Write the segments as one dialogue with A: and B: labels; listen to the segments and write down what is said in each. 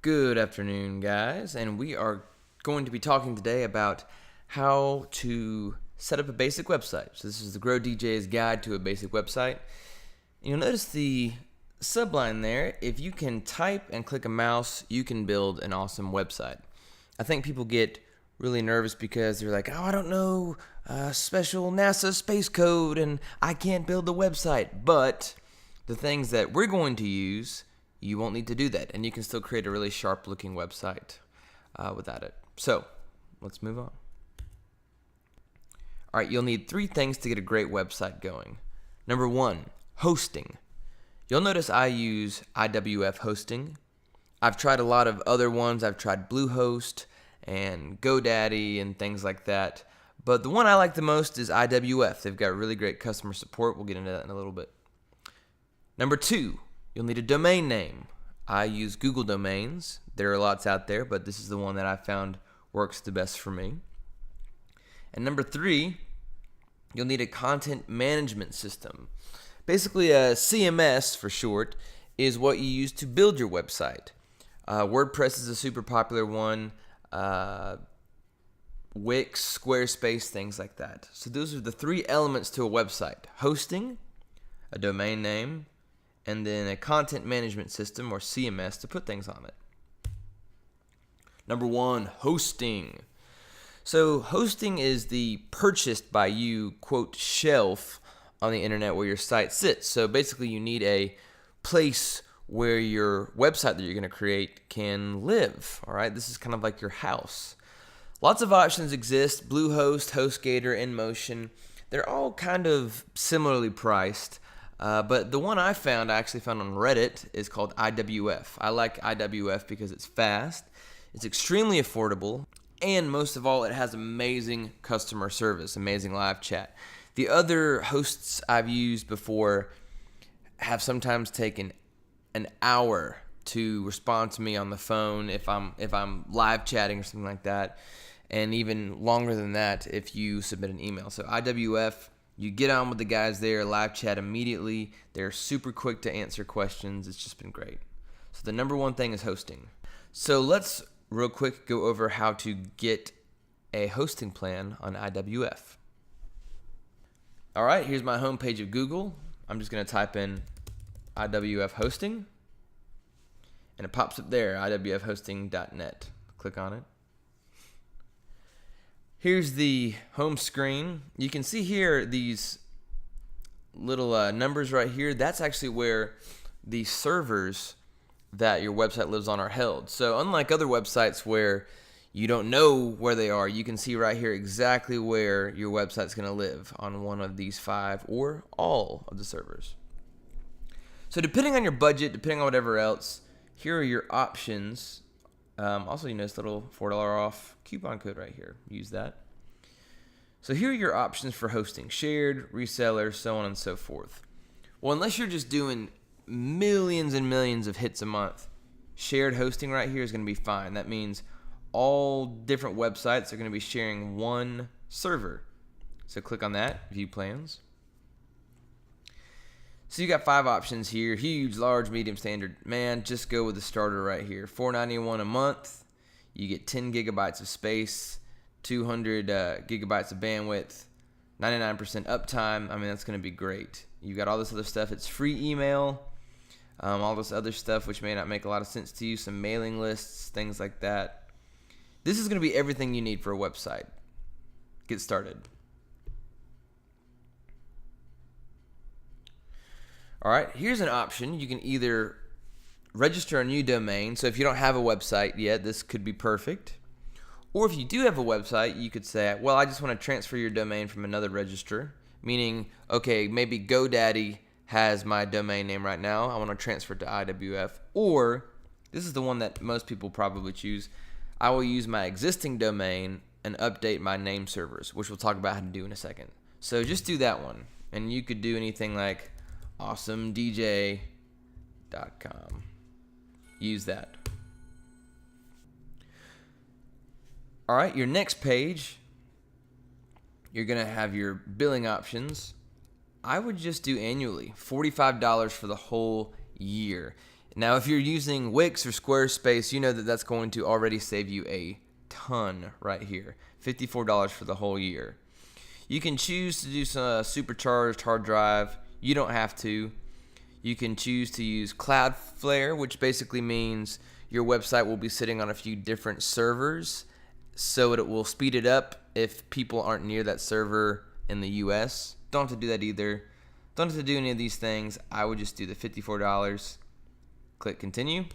A: Good afternoon, guys, and we are going to be talking today about how to set up a basic website. So this is the Grow DJ's guide to a basic website. You'll notice the subline there. If you can type and click a mouse, you can build an awesome website. I think people get really nervous because they're like, oh, I don't know special NASA space code and I can't build the website. But the things that we're going to use, you won't need to do that, and you can still create a really sharp looking website without it. So let's move on. All right, you'll need three things to get a great website going. Number one, hosting. You'll notice I use IWF hosting. I've tried a lot of other ones. I've tried Bluehost and GoDaddy and things like that. But the one I like the most is IWF. They've got really great customer support. We'll get into that in a little bit. Number two, you'll need a domain name. I use Google Domains. There are lots out there, but this is the one that I found works the best for me. And number three, you'll need a content management system. Basically, a CMS for short is what you use to build your website. WordPress is a super popular one. Wix, Squarespace, things like that. So those are the three elements to a website: hosting, a domain name, and then a content management system or CMS to put things on it. Number one, hosting. So hosting is the purchased by you, quote, shelf on the internet where your site sits. So basically you need a place where your website that you're going to create can live. All right, this is kind of like your house. Lots of options exist: Bluehost, HostGator, InMotion. They're all kind of similarly priced. But the one I actually found on Reddit, is called IWF. I like IWF because it's fast, it's extremely affordable, and most of all, it has amazing customer service, amazing live chat. The other hosts I've used before have sometimes taken an hour to respond to me on the phone if I'm live chatting or something like that, and even longer than that if you submit an email. So IWF, you get on with the guys there, live chat immediately. They're super quick to answer questions. It's just been great. So the number one thing is hosting. So let's real quick go over how to get a hosting plan on IWF. All right, here's my homepage of Google. I'm just going to type in IWF hosting, and it pops up there, iwfhosting.net. Click on it. Here's the home screen. You can see here these little numbers right here. That's actually where the servers that your website lives on are held. So unlike other websites where you don't know where they are, you can see right here exactly where your website's going to live on one of these five or all of the servers. So depending on your budget, depending on whatever else, here are your options. Also, you notice a little $4 off coupon code right here. Use that. So here are your options for hosting: shared, reseller, so on and so forth. Well, unless you're just doing millions and millions of hits a month, shared hosting right here is going to be fine. That means all different websites are going to be sharing one server. So click on that, view plans. So you got five options here: huge, large, medium, standard. Man, just go with the starter right here. $4.91 a month. You get 10 gigabytes of space, 200 gigabytes of bandwidth, 99% uptime. I mean, that's going to be great. You got all this other stuff. It's free email, all this other stuff which may not make a lot of sense to you, some mailing lists, things like that. This is going to be everything you need for a website. Get started. All right, here's an option. You can either register a new domain. So if you don't have a website yet, this could be perfect. Or if you do have a website, you could say, well, I just want to transfer your domain from another register. Meaning, okay, maybe GoDaddy has my domain name right now. I want to transfer it to IWF. Or, this is the one that most people probably choose, I will use my existing domain and update my name servers, which we'll talk about how to do in a second. So just do that one. And you could do anything like awesomedj.com. Use that. All right, your next page, you're going to have your billing options. I would just do annually, $45 for the whole year. Now, if you're using Wix or Squarespace, you know that that's going to already save you a ton right here. $54 for the whole year. You can choose to do some supercharged hard drive. You don't have to. You can choose to use Cloudflare, which basically means your website will be sitting on a few different servers, so it will speed it up if people aren't near that server in the US. Don't have to do that either. Don't have to do any of these things. I would just do the $54. Click continue.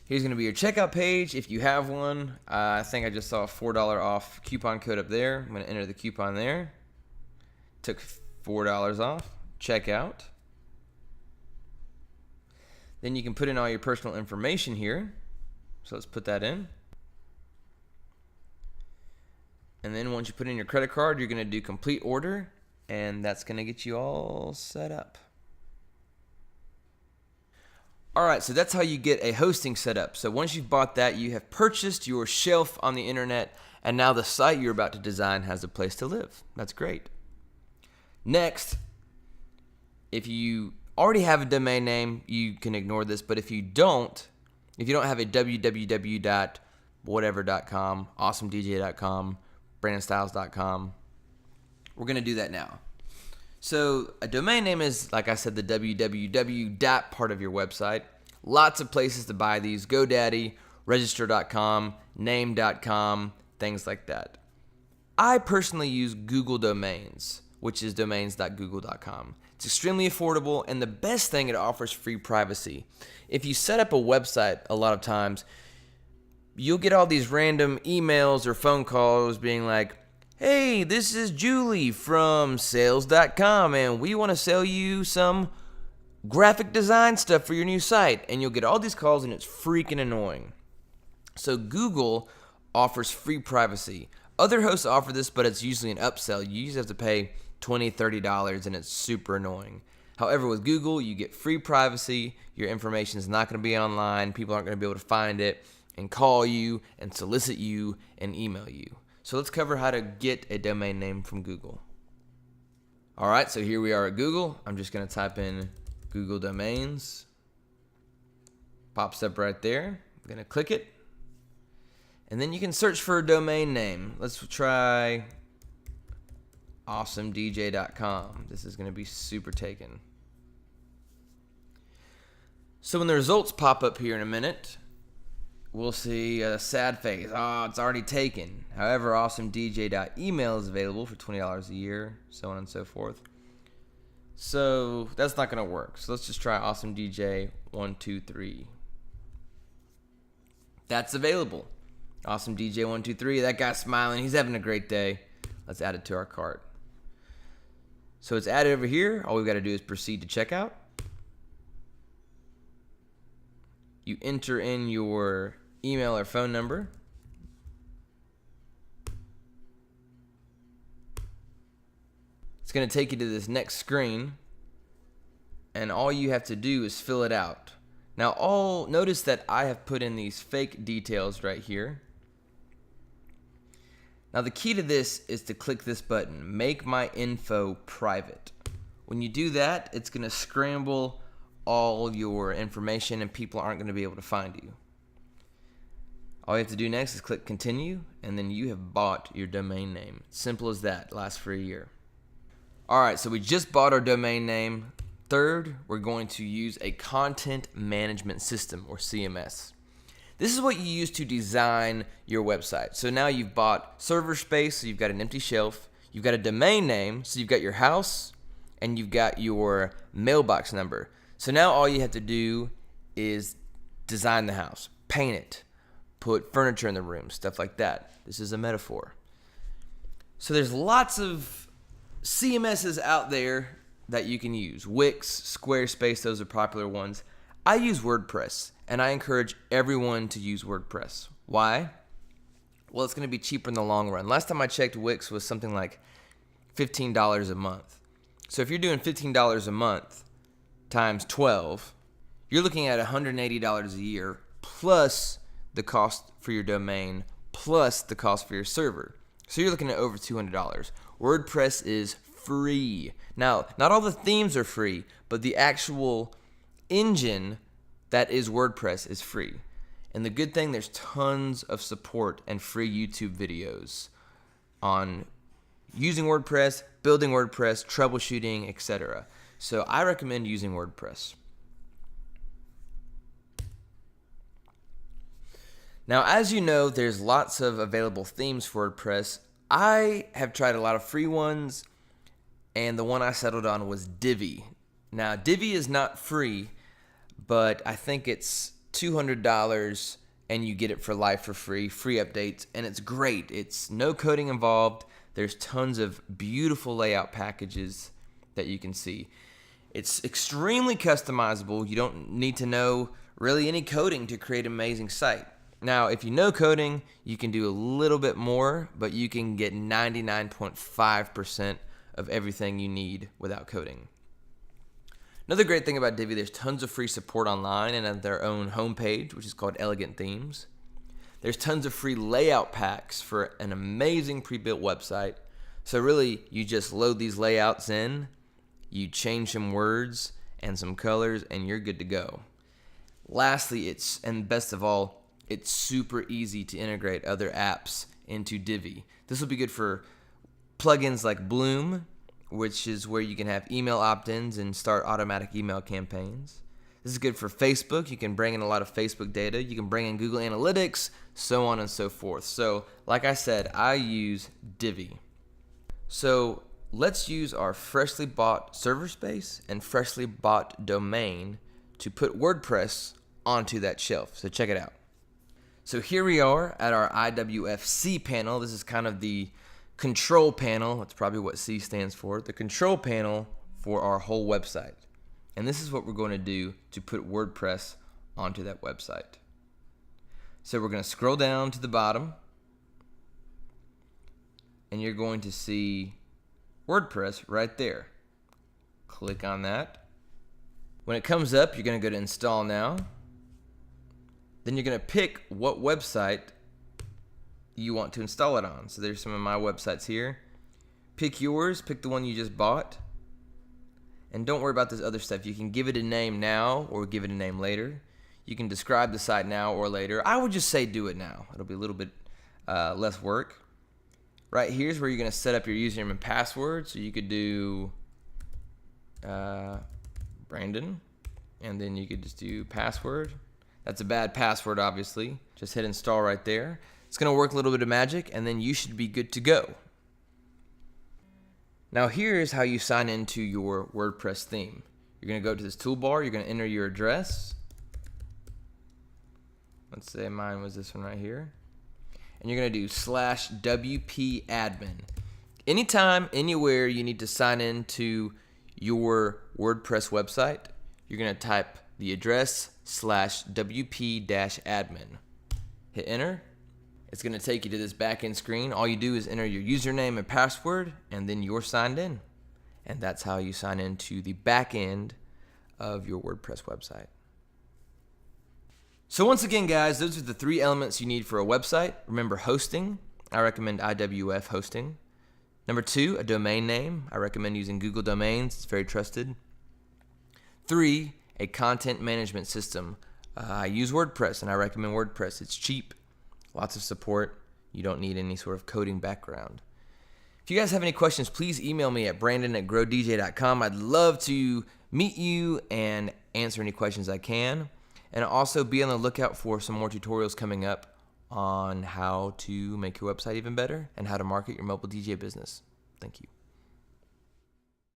A: Here's going to be your checkout page if you have one. I think I just saw a $4 off coupon code up there. I'm going to enter the coupon there. Took $4 off. Checkout. Then you can put in all your personal information here. So let's put that in. And then once you put in your credit card, you're going to do complete order, and that's going to get you all set up. All right, so that's how you get a hosting set up. So once you've bought that, you have purchased your shelf on the internet, and now the site you're about to design has a place to live. That's great. Next, if you already have a domain name, you can ignore this, but if you don't have a www.whatever.com, awesomedj.com, brandonstyles.com, we're going to do that now. So a domain name is, like I said, the www part of your website. Lots of places to buy these: GoDaddy, register.com, name.com, things like that. I personally use Google Domains, which is domains.google.com. It's extremely affordable, and the best thing, it offers free privacy. If you set up a website, a lot of times, you'll get all these random emails or phone calls being like, "Hey, this is Julie from sales.com, and we want to sell you some graphic design stuff for your new site." And you'll get all these calls, and it's freaking annoying. So Google offers free privacy. Other hosts offer this, but it's usually an upsell. You usually have to pay $20, $30, and it's super annoying. However, with Google, you get free privacy. Your information is not going to be online. People aren't going to be able to find it and call you and solicit you and email you. So let's cover how to get a domain name from Google. All right, so here we are at Google. I'm just going to type in Google Domains. Pops up right there. I'm going to click it. And then you can search for a domain name. Let's try awesomedj.com. This is going to be super taken. So when the results pop up here in a minute, we'll see a sad face. Oh, it's already taken. However, awesomedj.email is available for $20 a year, so on and so forth. So that's not going to work. So let's just try awesomedj123. That's available. awesomedj123. That guy's smiling. He's having a great day. Let's add it to our cart. So it's added over here. All we've got to do is proceed to checkout. You enter in your email or phone number. It's going to take you to this next screen, and all you have to do is fill it out. Now, notice that I have put in these fake details right here. Now, the key to this is to click this button, Make My Info Private. When you do that, it's going to scramble all your information, and people aren't going to be able to find you. All you have to do next is click Continue, and then you have bought your domain name. Simple as that. Lasts for a year. All right, so we just bought our domain name. Third, we're going to use a content management system, or CMS. This is what you use to design your website. So now you've bought server space, so you've got an empty shelf. You've got a domain name, so you've got your house, and you've got your mailbox number. So now all you have to do is design the house, paint it, put furniture in the room, stuff like that. This is a metaphor. So there's lots of CMSs out there that you can use. Wix, Squarespace, those are popular ones. I use WordPress, and I encourage everyone to use WordPress. Why? Well, it's going to be cheaper in the long run. Last time I checked, Wix was something like $15 a month. So if you're doing $15 a month times 12, you're looking at $180 a year, plus the cost for your domain, plus the cost for your server. So you're looking at over $200. WordPress is free. Now, not all the themes are free, but the actual engine that is WordPress is free. And the good thing, there's tons of support and free YouTube videos on using WordPress, building WordPress, troubleshooting, etc. So I recommend using WordPress. Now, as you know, there's lots of available themes for WordPress. I have tried a lot of free ones, and the one I settled on was Divi. Now, Divi is not free, but I think it's $200 and you get it for life for free updates, and it's great. It's no coding involved. There's tons of beautiful layout packages that you can see. It's extremely customizable. You don't need to know really any coding to create an amazing site. Now, if you know coding, you can do a little bit more, but you can get 99.5% of everything you need without coding. Another great thing about Divi, there's tons of free support online and at their own homepage, which is called Elegant Themes. There's tons of free layout packs for an amazing pre-built website. So really, you just load these layouts in, you change some words and some colors, and you're good to go. Lastly, and best of all, it's super easy to integrate other apps into Divi. This will be good for plugins like Bloom, which is where you can have email opt-ins and start automatic email campaigns. This is good for Facebook. You can bring in a lot of Facebook data. You can bring in Google Analytics, so on and so forth. So, like I said, I use Divi. So, let's use our freshly bought server space and freshly bought domain to put WordPress onto that shelf. So, check it out. So here we are at our IWF-C panel. This is kind of the control panel. That's probably what C stands for. The control panel for our whole website. And this is what we're going to do to put WordPress onto that website. So we're going to scroll down to the bottom, and you're going to see WordPress right there. Click on that. When it comes up, you're going to go to Install Now. Then you're going to pick what website you want to install it on. So there's some of my websites here. Pick yours, pick the one you just bought. And don't worry about this other stuff. You can give it a name now or give it a name later. You can describe the site now or later. I would just say do it now. It'll be a little bit less work. Right here's where you're going to set up your username and password. So you could do Brandon, and then you could just do password. That's a bad password, obviously. Just hit install right there. It's going to work a little bit of magic, and then you should be good to go. Now here's how you sign into your WordPress theme. You're going to go to this toolbar. You're going to enter your address. Let's say mine was this one right here. And you're going to do /WP admin. Anytime, anywhere you need to sign into your WordPress website, you're going to type the address /WP-admin. Hit enter. It's going to take you to this back-end screen. All you do is enter your username and password, and then you're signed in. And that's how you sign into the back end of your WordPress website. So once again, guys, those are the 3 elements you need for a website. Remember, hosting. I recommend IWF hosting. Number 2, a domain name. I recommend using Google Domains. It's very trusted. 3, a content management system. I use WordPress, and I recommend WordPress. It's cheap, lots of support. You don't need any sort of coding background. If you guys have any questions, please email me at brandon@growdj.com. I'd love to meet you and answer any questions I can. And also be on the lookout for some more tutorials coming up on how to make your website even better and how to market your mobile DJ business. Thank you.